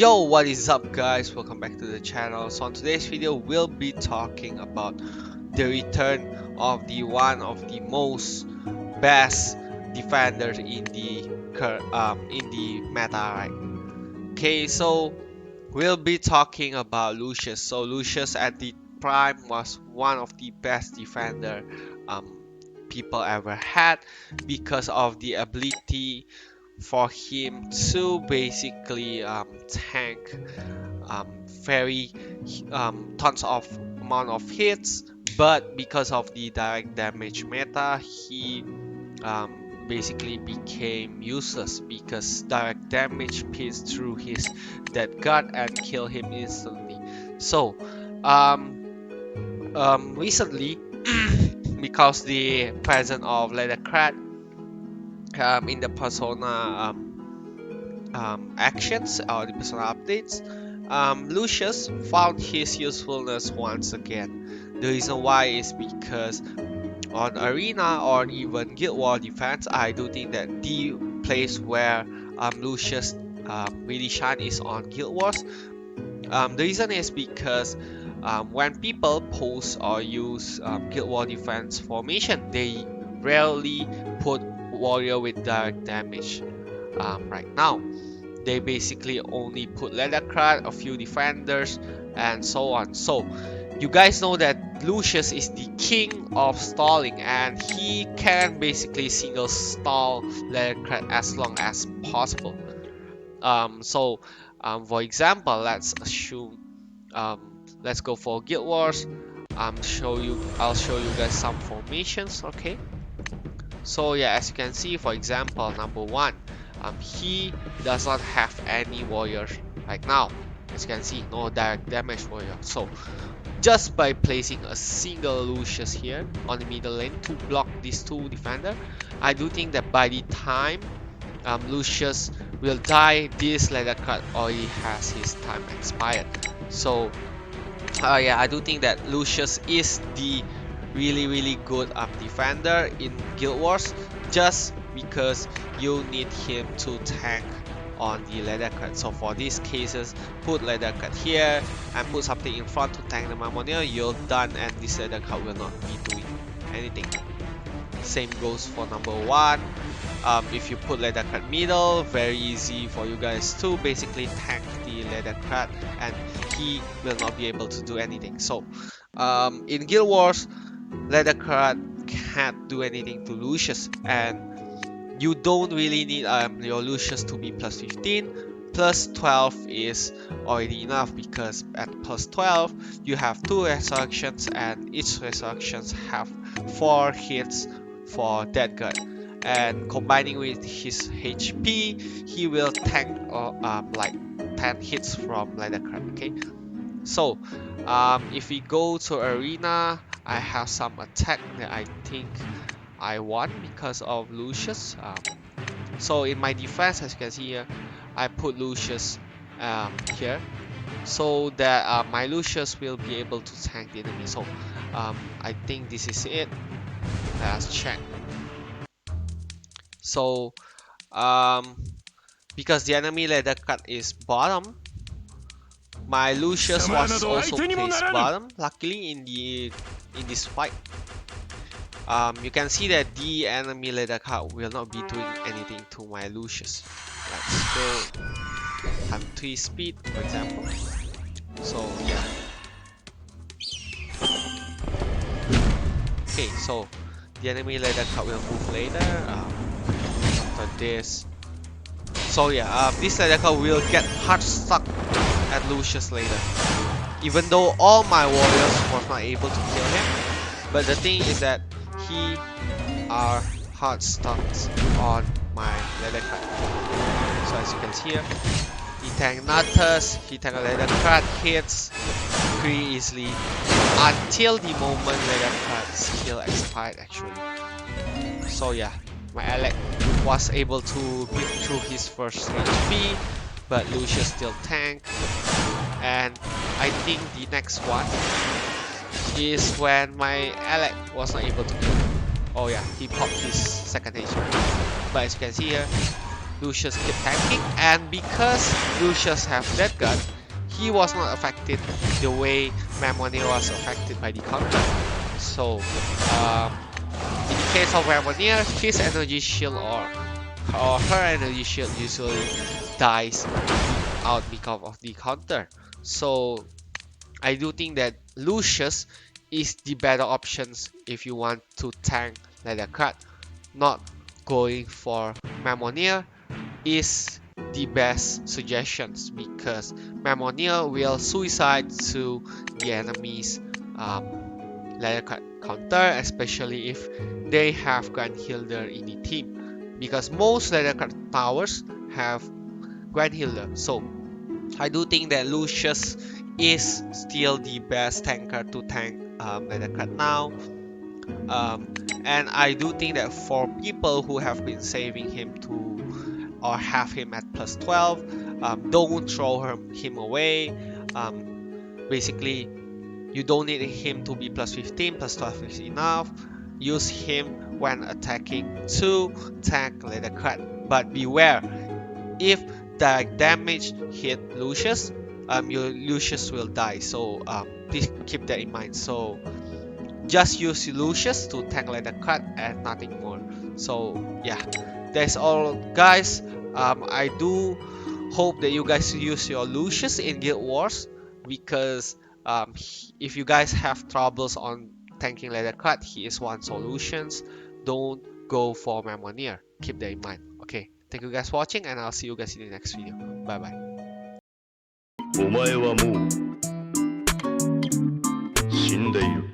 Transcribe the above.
Yo, what is up guys? Welcome back to the channel. So on today's video we'll be talking about the return of one of the most best defenders in the meta, right? Okay, so we'll be talking about Lucius. So Lucius at the prime was one of the best defender people ever had because of the ability for him to basically tank very tons of amount of hits, but because of the direct damage meta he basically became useless because direct damage pierced through his dead guard and kill him instantly. So recently because the presence of Leathercrat in the persona actions or the persona updates, Lucius found his usefulness once again. The reason why is because on arena or even guild war defense, I do think that the place where Lucius really shine is on guild wars. The reason is because when people post or use guild war defense formation, they rarely put warrior with direct damage. Right now they basically only put Leathercrat, a few defenders, and so on. So you guys know that Lucius is the king of stalling, and he can basically single stall Leathercrat as long as possible. For example, let's assume let's go for Guild Wars. I'll show you guys some formations. Okay, so yeah, as you can see, for example, number one, he does not have any warriors right now. As you can see, no direct damage warrior. So just by placing a single Lucius here on the middle lane to block these two defender, I do think that by the time Lucius will die, this Leathercrat already has his time expired. So yeah, I do think that Lucius is the really good defender in Guild Wars, just because you need him to tank on the Leathercrat. So for these cases, put Leathercrat here and put something in front to tank the Mammonia, you're done, and this Leathercrat will not be doing anything. Same goes for number one. If you put Leathercrat middle, very easy for you guys to basically tank the Leathercrat, and he will not be able to do anything. So in Guild Wars, Leathercrat can't do anything to Lucius, and you don't really need your Lucius to be plus 15. Plus 12 is already enough, because at plus 12 you have 2 resurrections, and each resurrections have 4 hits for dead guard, and combining with his HP, he will tank like 10 hits from Leathercrat. Okay, so if we go to arena, I have some attack that I think I won because of Lucius. So in my defense, as you can see here, I put Lucius here so that my Lucius will be able to tank the enemy. So I think this is it. Let's check. So because the enemy Leathercrat is bottom, my Lucius was also placed bottom. Luckily in this fight, you can see that the enemy Leathercrat will not be doing anything to my Lucius. Let's go time 3 speed, for example. So yeah. Okay, so the enemy Leathercrat will move later after this. So yeah, this Leathercrat will get hard stuck at Lucius later, even though all my warriors was not able to kill him. But the thing is that he are hard stuck on my Leathercrat. So as you can see here, he tank Natus, he tank Leathercrat hits pretty easily until the moment Leathercrat's skill expired actually. So yeah, my Alec was able to break through his first HP, but Lucius still tanked. And I think the next one is when my Alec was not able to kill him. Oh yeah, he popped his second HP. But as you can see here, Lucius kept tanking, and because Lucius have that gun, he was not affected the way Mammonia was affected by the counter. So in the case of Mammonia, his energy shield or her energy shield usually dies out because of the counter. So I do think that Lucius is the better options if you want to tank Leather Cut. Not going for Mammonia is the best suggestions because Mammonia will suicide to the enemy's Leather Cut counter, especially if they have Grand Hilder in the team. Because most Leather Cut towers have Grand Hilder. So I do think that Lucius is still the best tanker to tank Leathercut now. And I do think that for people who have been saving him to or have him at plus 12, don't throw him away. Basically, you don't need him to be plus 15, plus 12 is enough. Use him when attacking to tank Leathercut. But beware, if direct damage hit Lucius, your Lucius will die. So please keep that in mind. So just use Lucius to tank like the cut and nothing more. So yeah, that's all, guys. I do hope that you guys use your Lucius in Guild Wars because if you guys have troubles on tanking leather cut, he is one solutions. Don't go for Mammoneer. Keep that in mind. Okay, thank you guys for watching, and I'll see you guys in the next video. Bye bye. お前はもう死んでいる。